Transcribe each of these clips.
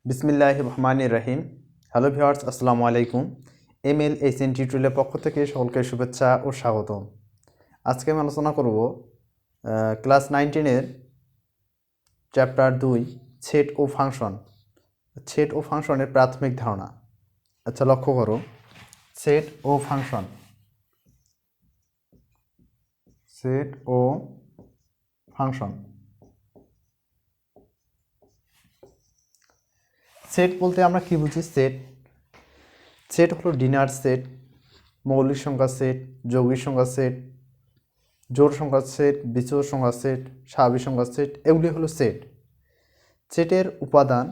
বিসমিল্লাহির রহিম। Hello viewers, আসসালামু আলাইকুম। MLHN টিউটোরিয়ালের পক্ষ থেকে সকলকে শুভেচ্ছা ও স্বাগত। আজকে আমি আলোচনা করব ক্লাস 19-এর চ্যাপ্টার 2 সেট ও ফাংশন। সেট ও ফাংশনের প্রাথমিক ধারণা। আচ্ছা, লক্ষ্য করো, সেট ও ফাংশন। সেট ও ফাংশন। সেট বলতে আমরা কি বুঝি? সেট হলো ডিনার সেট, মৌলিক সংখ্যার সেট, যৌগিক সংখ্যার সেট, জোড় সংখ্যার সেট, বিজোড় সংখ্যার সেট, স্বাভাবিক সংখ্যার সেট, এগুলি হলো সেট। সেটের উপাদান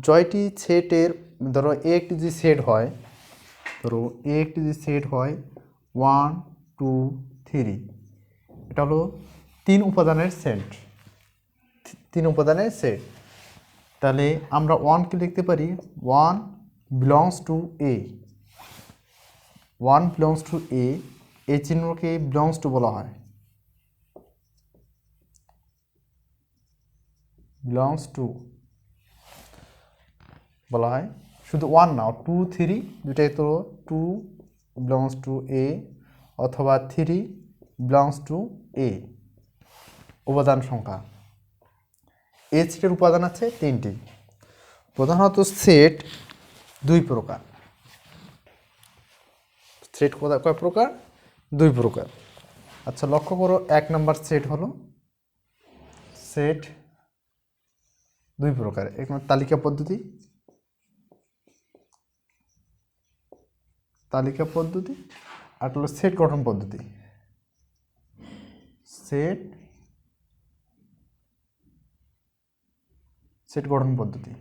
জয়টি সেটের, ধরো এ একটি যদি সেট হয়, ওয়ান টু থ্রি, এটা হলো তিন উপাদানের সেট। তাহলে আমরা ওয়ানকে লিখতে পারি ওয়ান বিলংস টু এ। এই চিহ্নকে বিলংস টু বলা হয়। শুধু ওয়ান না, টু থ্রি দুটাই তো টু বিলংস টু এ অথবা থ্রি বিলংস টু এ। উপাদান সংখ্যা। এ সেটের উপাদান আছে তিনটি। প্রধানত সেট দুই প্রকার। সেট কয় প্রকার? দুই প্রকার। আচ্ছা, লক্ষ্য করো, এক নম্বর সেট হলো সেট দুই প্রকার। এক নম্বর তালিকা পদ্ধতি আর হলো সেট গঠন পদ্ধতি। সেট গঠন পদ্ধতি।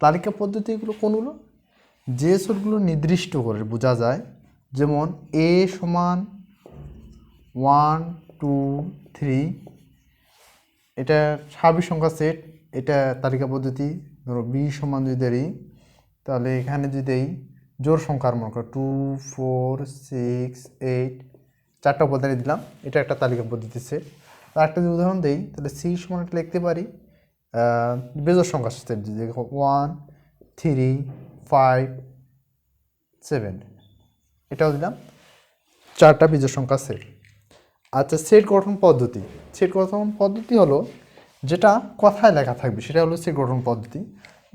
তালিকা পদ্ধতিগুলো কোনগুলো? যে সেটগুলো নির্দিষ্ট করে বোঝা যায়, যেমন এ সমান 1 2 3, এটা স্বাভাবিক সংখ্যা সেট, এটা তালিকা পদ্ধতি। ধরো বি সমান যদি দেই, তাহলে এখানে যদি দেই জোড় সংখ্যার মনে করো 2 4 6 8, চারটা উপাদানে দিলাম, এটা একটা তালিকা পদ্ধতি সেট। আর একটা যদি উদাহরণ দেই, তাহলে সি সমান লিখতে পারি বেজোড় সংখ্যার সেট, যদি 1 3 5 7, এটাও দিলাম, চারটা বিজোড় সংখ্যা সেট। আচ্ছা, সেট গঠন পদ্ধতি হলো যেটা কথায় লেখা থাকবে, সেটা হলো সেট গঠন পদ্ধতি।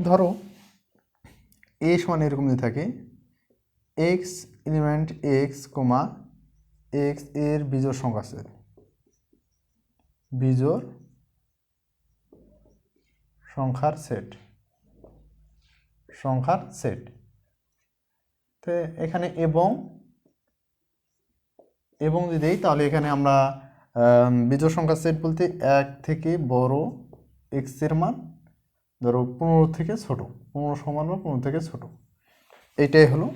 ধরো এ সমান এরকম যদি থাকে, x element x comma x এর বিজোড় সংখ্যার সেট। তো এখানে এবং যদি দেই, তাহলে এখানে আমরা বিজোড় সংখ্যার সেট বলতে এক থেকে বড় এক্স এর মান ধরো 15 থেকে ছোট, 15 সমান বা 15 থেকে ছোট, এইটাই হলো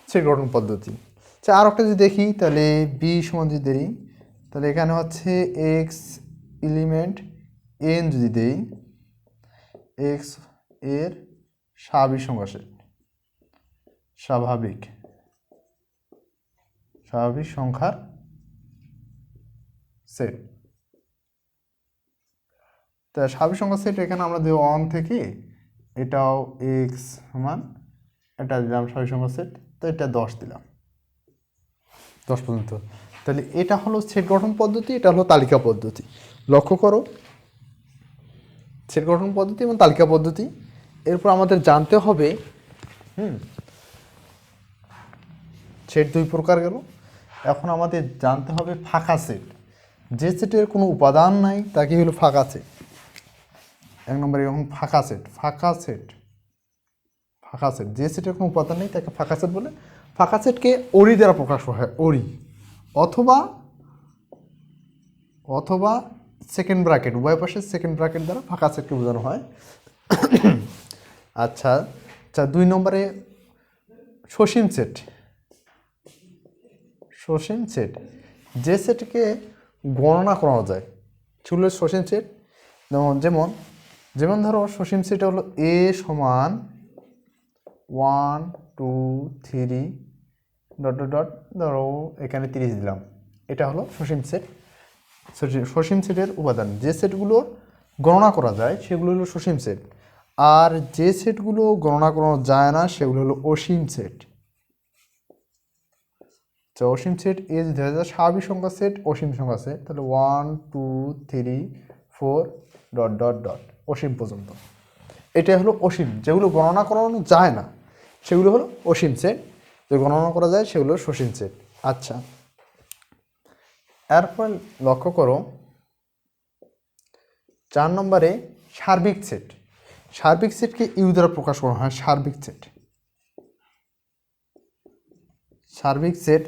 সেট গঠন পদ্ধতি। আচ্ছা, আর একটা যদি দেখি, তাহলে বি সমান যদি দেই, তাহলে এখানে হচ্ছে এক্স এলিমেন্ট এন যদি দেই, এক্স এর স্বাভাবিক সংখ্যা সেট, স্বাভাবিক সংখ্যার সেট। তা স্বাভাবিক সংখ্যার সেট এখানে আমরা দিই 1 থেকে, এটাও এক্স সমান, এটা দিলাম স্বাভাবিক সংখ্যার সেট, তো এটা 10 দিলাম, 10 পর্যন্ত। তাহলে এটা হলো সেট গঠন পদ্ধতি, এটা হলো তালিকা পদ্ধতি। লক্ষ্য করো, সেট গঠন পদ্ধতি এবং তালিকা পদ্ধতি। এরপর আমাদের জানতে হবে সেট দুই প্রকার গেল। এখন আমাদের জানতে হবে ফাঁকা সেট। যে সেটের কোনো উপাদান নাই তাকে হলো ফাঁকা সেট। এক নম্বরে এখন ফাঁকা সেট, যে সেটের কোনো উপাদান নেই তাকে ফাঁকা সেট বলে। ফাঁকা সেটকে ওরি দ্বারা প্রকাশ হয়, অথবা সেকেন্ড ব্র্যাকেট, উভয় পাশে সেকেন্ড ব্র্যাকেট দ্বারা ফাঁকা সেটকে বোঝানো হয়। আচ্ছা, দুই নম্বরে সসীম সেট, যে সেটকে গণনা করা যায় ছিল সসীম সেট। যেমন ধরো সসীম সেট হলো এ সমান 1 2 3 ... ধরো এখানে 30 দিলাম, এটা হলো সসীম সেট। সসীম সেটের উপাদান, যে সেটগুলো গণনা করা যায় সেগুলো হলো সসীম সেট, আর যে সেটগুলো গণনা করানো যায় না সেগুলো হলো অসীম সেট। অসীম সেট এ যদি হয় স্বাভাবিক সংখ্যা সেট, অসীম সংখ্যা সেট, তাহলে 1 2 3 4 ডট ডট ডট অসীম পর্যন্ত। এটা হলো অসীম, যেগুলো গণনা করানো যায় না সেগুলো হলো অসীম সেট, যে গণনা করা যায় সেগুলো সসীম সেট। আচ্ছা, এরপর লক্ষ্য করো 4 নম্বরে সার্বিক সেট। সার্বিক সেটকে ইউ দ্বারা প্রকাশ করা হয়। সার্বিক সেট, সার্বিক সেট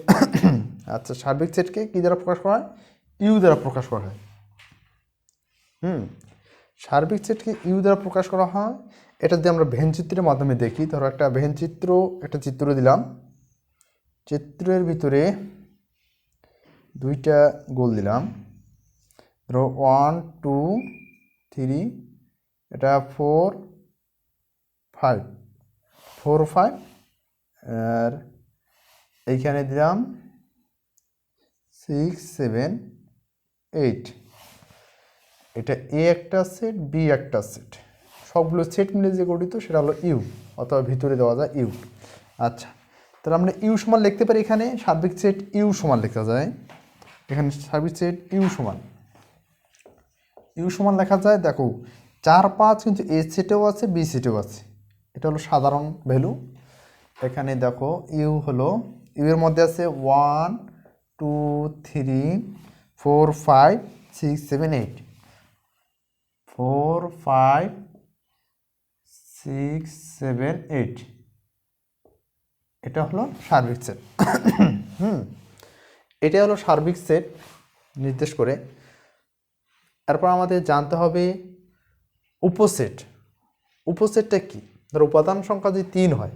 আচ্ছা, সার্বিক সেটকে কী দ্বারা প্রকাশ করা হয়? ইউ দ্বারা প্রকাশ করা হয়। সার্বিক সেটকে ইউ দ্বারা প্রকাশ করা হয়। এটা যদি আমরা ভেনচিত্রের মাধ্যমে দেখি, ধরো একটা ভেনচিত্র, একটা চিত্র দিলাম, চিত্রের ভিতরে দুইটা গোল দিলাম, ধরো 1 2 3, এটা 4 5 4 5, আর এইখানে দিলাম 6 7 8। এটা এ একটা সেট, বি একটা সেট, সবগুলো সেট মিলে যে গঠিত সেটা হলো ইউ, অথবা ভিতরে দেওয়া যায় ইউ। আচ্ছা, তাহলে আমরা ইউ সমান লিখতে পারি। এখানে সার্বিক সেট ইউ সমান লেখা যায়। এখানে সার্বিক সেট ইউ সমান লেখা যায়। দেখো 4 5 কিন্তু এ সেটেও আছে, বি সেটেও আছে, এটা হলো সাধারণ ভ্যালু। এখানে দেখো ইউ হলো, ইউ এর মধ্যে আছে 1 2 3 4 5 6 7 8, 4 5 6 7 8, এটা হলো সার্বিক সেট। এটা হলো সার্বিক সেট নির্দেশ করে। তারপর আমাদের জানতে হবে উপসেট। উপসেটটা কি? ধরো উপাদান সংখ্যা যদি 3 হয়,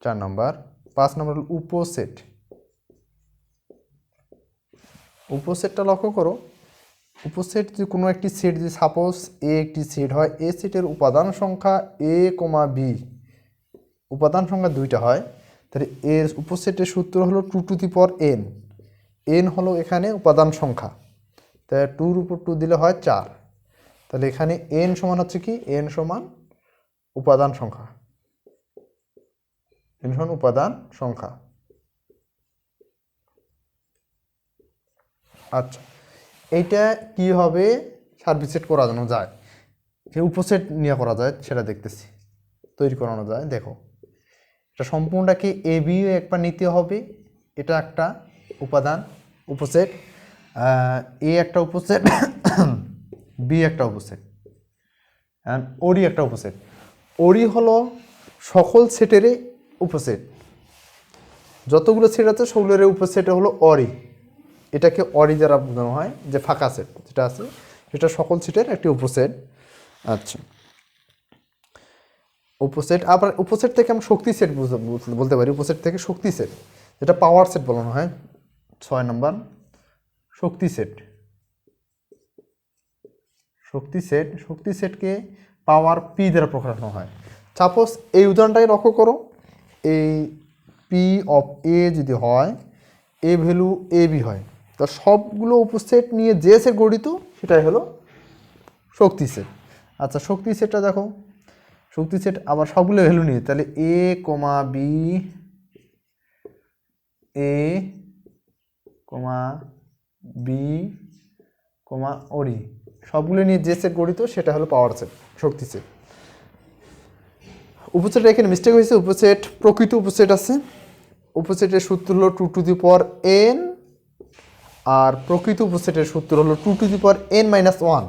4 নম্বর। 5 নম্বর হলো উপসেট। উপসেটটা লক্ষ্য করো, উপসেট যে কোনো একটি সেট, যদি সাপোজ এ একটি সেট হয়, এ সেটের উপাদান সংখ্যা এ কমা বি, উপাদান সংখ্যা 2টা হয়, তাহলে এর উপসেটের সূত্র হলো 2 to the power n। n হলো এখানে উপাদান সংখ্যা, তাই 2 উপর 2 দিলে হয় 4। তাহলে এখানে n সমান হচ্ছে কি? n সমান উপাদান সংখ্যা, n সমান উপাদান সংখ্যা। আচ্ছা, এইটা কি হবে সার্বিক সেট করানো যায়, যে উপসেট নিয়ে করা যায় সেটা দেখতেছি, তৈরি করানো যায়। দেখো, এটা সম্পূর্ণটাকে এ বি একবার নিতে হবে, এটা একটা উপাদান উপসেট, এ একটা উপসেট, বি একটা উপসেট, অ্যান্ড ওডি একটা উপসেট। ওডি হলো সকল সেটেরই উপসেট, যতগুলো সেট আছে সবগুলোর উপসেট হলো অরি। এটাকে অরি দ্বারা বোঝানো হয়, যে ফাঁকা সেট যেটা আছে সেটা সকল সেটের একটি উপসেট। আচ্ছা, উপসেট, আবার উপসেট থেকে আমরা শক্তি সেট বলতে পারি। উপসেট থেকে শক্তি সেট, যেটা পাওয়ার সেট বলানো হয়। 6 নম্বর শক্তি সেট। শক্তি সেট, শক্তি সেটকে পাওয়ার পি দ্বারা প্রকাশ করা হয়। সাপোজ এই উদাহরণটাই লক্ষ্য করো, এই পি অফ এ যদি হয়, এ ভ্যালু এ বি হয়, তা সবগুলো উপসেট নিয়ে যে সেট গঠিত সেটাই হলো শক্তি সেট। আচ্ছা, শক্তি সেটটা দেখো, শক্তি সেট আবার সবগুলো ভ্যালু নিয়ে, তাহলে এ কমা বি, এ কমা বি কমা ওডি, সবগুলো নিয়ে যে সেট গঠিত সেটা হলো পাওয়ার সেট, শক্তি সেট। উপসেট এখানে মিস্টেক হয়েছে, উপসেট প্রকৃত উপসেট আছে, উপসেটের সূত্র হলো 2 টু দি পাওয়ার n, আর প্রকৃত উপসেটের সূত্র হলো 2 to the power n minus 1।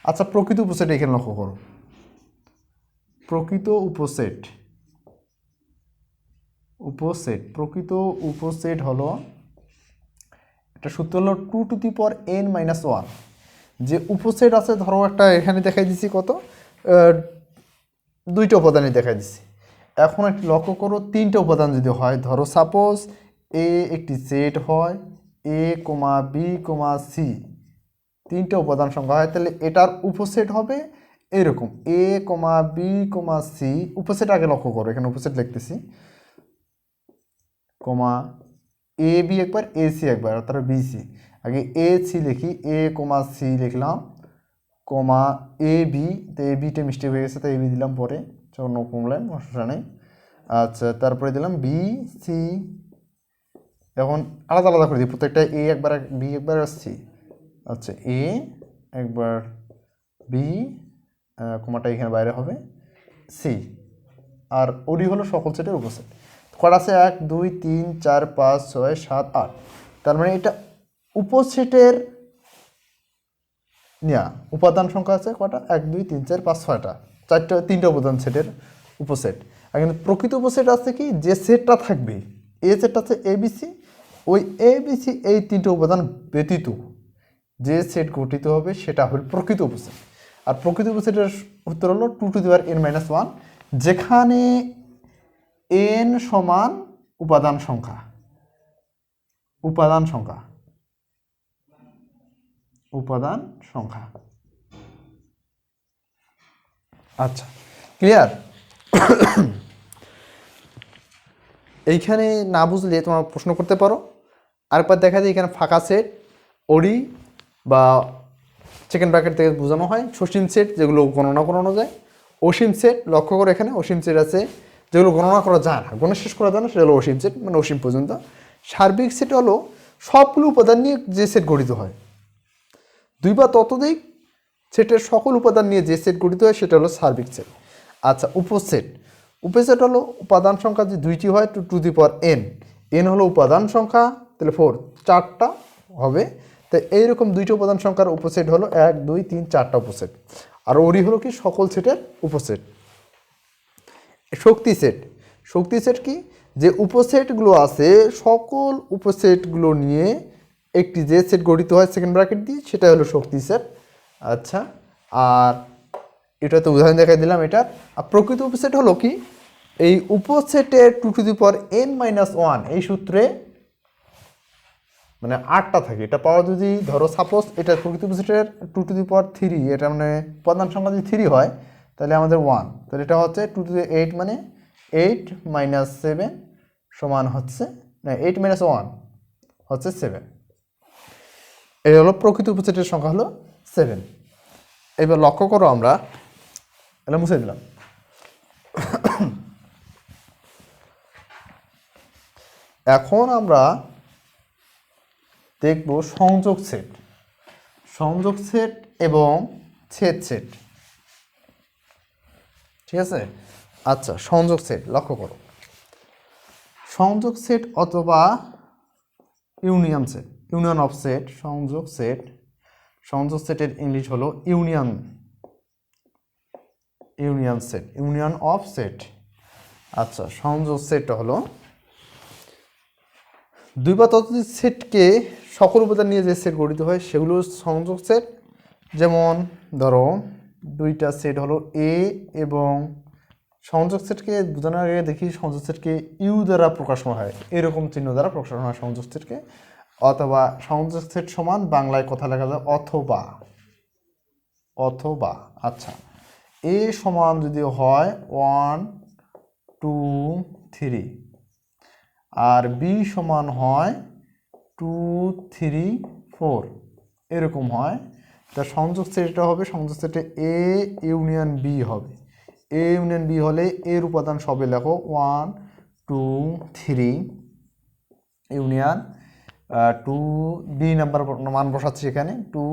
আচ্ছা, প্রকৃত উপসেট এখানে লক্ষ্য করো, প্রকৃত উপসেট, উপসেট প্রকৃত উপসেট হলো, এটা সূত্র হলো 2 to the power n minus 1। যে উপসেট আছে, ধরো একটা এখানে দেখাই দিছি কত, 2টা উপাদানই দেখাই দিছি। এখন একটি লক্ষ্য করো, 3টা উপাদান যদি হয়, ধরো সাপোজ এ একটি সেট হয়, এ কমা বি কমা সি, 3টা উপাদান সংখ্যা হয়, তাহলে এটার উপসেট হবে এরকম, এ কমা বি কমা সি। উপসেট আগে লক্ষ্য করো, এখানে উপসেট লিখতেছি, কমা এ বি একবার, এ সি একবার, অর্থাৎ বি সি। আগে এ সি লিখি, এ কমা সি লিখলাম, কমা এ বি, তো এ বিটা মিস্টেক হয়ে গেছে, তো এ বি দিলাম পরে, চলো নো প্রবলেম, সমস্যা নেই। আচ্ছা, তারপরে দিলাম বি সি। এখন আলাদা আলাদা করে দিই, প্রত্যেকটা এ একবার, বি একবার, সি। আচ্ছা, এ একবার, বি, কমাটা এখানে বাইরে হবে, সি। আর ওডি হলো সকল সেটের উপসেট। কটা আছে? 1 2 3 4 5 6 7 8। তার মানে এটা উপসেটের না, উপাদান সংখ্যা আছে কটা? 1 2 3 4 5 6টা, 3টা উপাদান সেটের উপসেট। আর কিন্তু প্রকৃত উপসেট আছে কি, যে সেটটা থাকবে, এ সেটটা আছে এবিসি, ওই এবিসি এই 3টে উপাদান ব্যতীত যে সেট গঠিত হবে সেটা হল প্রকৃত উপসেট। আর প্রকৃত উপসেটের উত্তর হলো 2 টু দি পাওয়ার n - 1, যেখানে n সমান উপাদান সংখ্যা, উপাদান সংখ্যা, উপাদান সংখ্যা। আচ্ছা, ক্লিয়ার? এইখানে না বুঝলে তোমার প্রশ্ন করতে পারো। আরেকবার দেখা যায় এখানে ফাঁকা সেট, ওডি বা সেকেন্ড ব্র্যাকেট থেকে বোঝানো হয়, সসীম সেট যেগুলো গণনা করানো যায়, অসীম সেট। লক্ষ্য করে এখানে অসীম সেট আছে যেগুলো গণনা করা যায় না, গণনা শেষ করা যায় না, সেটা হলো অসীম সেট, মানে অসীম পর্যন্ত। সার্বিক সেট হলো সবগুলো উপাদান নিয়ে যে সেট গঠিত হয়, 2 বা ততোধিক সেটের সকল উপাদান নিয়ে যে সেট গঠিত হয় সেটা হলো সার্বিক সেট। আচ্ছা, উপসেট। উপসেট হলো উপাদান সংখ্যা যে 2টি হয়, 2 to the power n, n হলো উপাদান সংখ্যা, তাহলে 4, 4টা হবে। তো এইরকম 2টি উপাদান সংখ্যার উপসেট হলো 1 2 3 4টা উপসেট। আর ওডি হলো কি, সকল সেটের উপসেট। শক্তি সেট। শক্তি সেট কি, যে উপসেটগুলো আছে সকল উপসেটগুলো নিয়ে একটি যে সেট গঠিত হয় সেকেন্ড ব্র্যাকেট দিয়ে, সেটা হলো শক্তি সেট। আচ্ছা, আর এটা তো উদাহরণ দেখাই দিলাম এটার। আর প্রকৃত উপসেট হলো কি, এই উপসেটের 2 টু দি পাওয়ার n - 1 এই সূত্রে মানে 8টা থাকে। এটা পাওয়া যদি ধরো সাপোজ এটা প্রকৃত উপসেটের 2 টু দি পাওয়ার 3, এটা মানে উপাদান সংখ্যা যদি 3 হয় তাহলে আমাদের 1, তাহলে এটা হচ্ছে 2 টু দি 8, মানে 8 - 7 সমান হচ্ছে, না 8 - 1 হচ্ছে 7। এই হলো প্রকৃত উপসেটের সংখ্যা হলো 7। এবার লক্ষ্য করো, আমরা এটা মুছে দিলাম। এখন আমরা দেখব সংযোগ সেট, সংযোগ সেট এবং ছেদ সেট। ঠিক আছে? আচ্ছা, সংযোগ সেট লক্ষ্য করো, সংযোগ সেট অথবা union set, union of set, সংযোগ সেট, সংযোগ সেটের ইংলিশ হলো union, union set, union of set. আচ্ছা, সংযোগ সেট হলো 2 বা ততোধিক সেটকে সকল উপাদান নিয়ে যে সেট গঠিত হয় সেগুলো সংযোগ সেট। যেমন ধরো 2টা সেট হলো এ এবং, সংযোগ সেটকে বোঝানোর আগে দেখি সংযোগ সেটকে ইউ দ্বারা প্রকাশ করা হয়, এরকম চিহ্ন দ্বারা প্রকাশ করা হয় সংযোগ সেটকে। অথবা সংযোগ সেট সমান বাংলায় কথা লেখা যায় অথবা, অথবা। আচ্ছা, এ সমান যদি হয় 1 2 3, আর বি সমান হয় 2 3 4, এরকম হয়, তা সংযোগ সেটটা হবে, সংযোগ সেটে এ ইউনিয়ন বি হবে। এ ইউনিয়ন বি হলে এর উপাদান সবে লেখো 1 2 3 ইউনিয়ন 2, বি নাম্বার মান বসাচ্ছি এখানে 2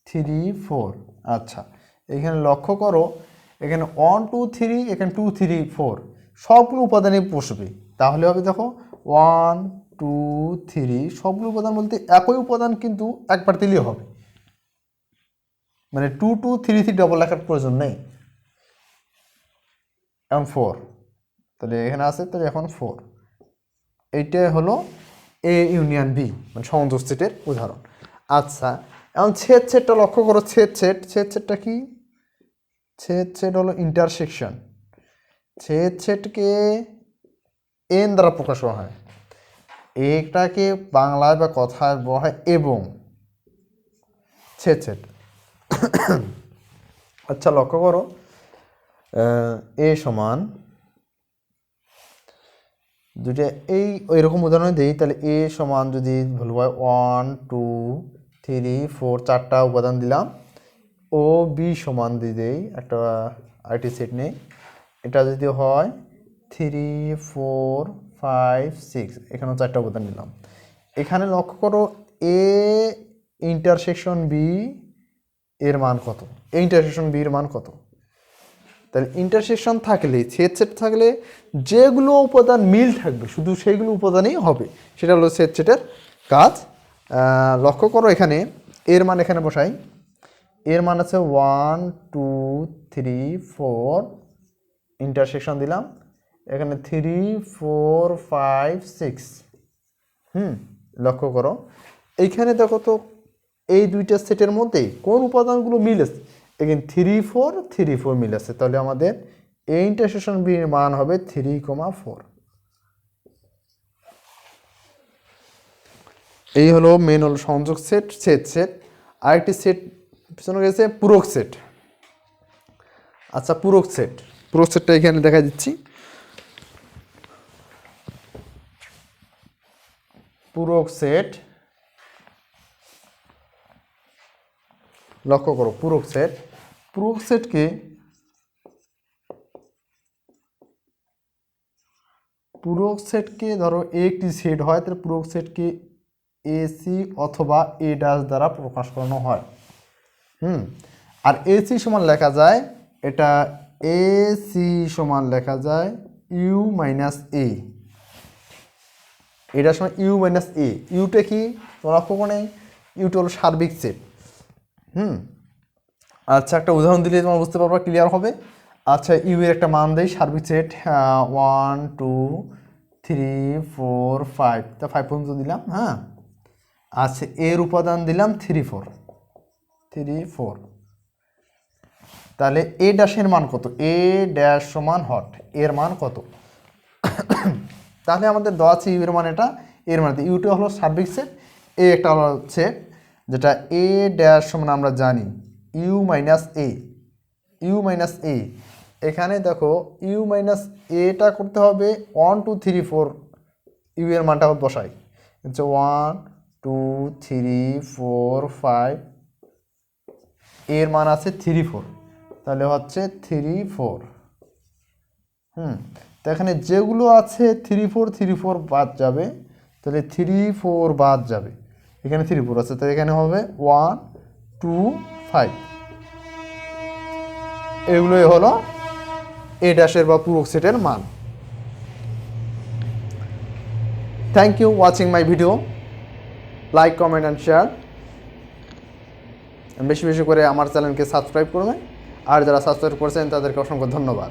3 4। আচ্ছা, এখানে লক্ষ্য করো, এখানে 1 2 3, এখানে 2 3 4 সবগুলো উপাদানে বসবে, তাহলে হবে দেখো 1 2 3 সবগুলো উপাদান বলতে একই উপাদান কিন্তু একবার দিলেই হবে, মানে 2 2 3 3 ডবল লেখার প্রয়োজন নেই। এখন 4, তাহলে এখানে আছে, তাহলে এখন 4। এইটাই হলো এ ইউনিয়ন বি, মানে সংযোগ সেটের উদাহরণ। আচ্ছা, এখন ছেদ সেটটা লক্ষ্য করো, ছেদ সেট, ছেদ সেটটা কি, ছেদ সেট হলো ইন্টারসেকশন। ছেদ সেটকে এন দ্বারা প্রকাশ করা হয়, এটাকে বাংলায় বা কথায় বলা হয় এবং ছেদ সেট। আচ্ছা, লক্ষ্য করো, এ সমান দুইটা এই এরকম উদাহরণ দিই, তাহলে এ সমান যদি ভ্যালু হয় 1 2 3 4, 4টা উপাদান দিলাম। ও বি সমান দিয়ে দেই, একটা আইটি সেট নেই, এটা যদি হয় 3 4 5 6, এখানেও 4টা উপাদান নিলাম। এখানে লক্ষ্য করো এ ইন্টারসেকশন বি এর মান কত, এ ইন্টারসেকশন বি এর মান কত। তাহলে ইন্টারসেকশন থাকলে, ছেদ সেট থাকলে যেগুলো উপাদান মিল থাকবে শুধু সেইগুলো উপাদানই হবে, সেটা হলো ছেদ সেটের কাজ। লক্ষ্য করো এখানে এর মান এখানে বসাই, এর মান আছে 1 2 3 4, ইন্টারসেকশন দিলাম এখানে 3 4 5 6। লক্ষ্য করো এইখানে দেখো তো এই দুইটা সেটের মধ্যে কোন উপাদানগুলো মিল আছে, এখানে 3 4 3 4 মিল আছে, তাহলে আমাদের এই ইন্টারসেকশন বি এর মান হবে 3, 4। এই হলো মেন হলো সংযোগ সেট, ছেদ সেট। আরেকটি সেট পিছনে গেছে পূরক সেট। আচ্ছা পূরক সেট, পূরক সেটটা এখানে দেখা দিচ্ছি। পূরক সেট, লক্ষ্য করো পূরক সেট, পূরক সেটকে ধরো একটি সেট হয়, তাহলে পূরক সেটকে এসি অথবা এ ড্যাশ দ্বারা প্রকাশ করানো হয়। আর এসি সমান লেখা যায়, এটা এসি সমান লেখা যায় ইউ মাইনাস এ, এটা সমান ইউ মাইনাস এ। ইউটা কি তোমরা লক্ষ্য নেই, ইউটা হলো সার্বিক সেট। আচ্ছা একটা উদাহরণ দিলে তোমরা বুঝতে পারবা, ক্লিয়ার হবে। আচ্ছা ইউ এর একটা মান দেই, সার্বিক সেট 1 2 3 4 5, তা 5 পর্যন্ত দিলাম। আচ্ছা এর উপাদান দিলাম 3 4, তাহলে এ ড্যাশের মান কত, এ ড্যাশ সমান হট, এর মান কত। তাহলে আমাদের দেওয়া আছে ইউ এর মান এটা, এর মান ইউটা হলো সার্বিক সেট, এ একটা হলো সেট যেটা এ ড্যাশ সমান আমরা জানি U minus A, U minus A. এখানে দেখো ইউ মাইনাস এটা করতে হবে 1 2 3 4, ইউ এর মানটা বসাই হচ্ছে 1 2 3 4 5, এর মান আছে 3 4, তাহলে হচ্ছে 3 4। তো এখানে যেগুলো আছে 3 4 3 4 বাদ যাবে, তাহলে 3 4 বাদ যাবে, এখানে 3 4 আছে, তাহলে এখানে হবে 1 2 5। এগুলোই হলো এ ড্যাশের বা পূরক সেটের মান। Thank you watching my video, like comment and share. বেশি বেশি করে আমার চ্যানেলকে সাবস্ক্রাইব করবেন, আর যারা সাবস্ক্রাইব করেছেন তাদেরকে অসংখ্য ধন্যবাদ।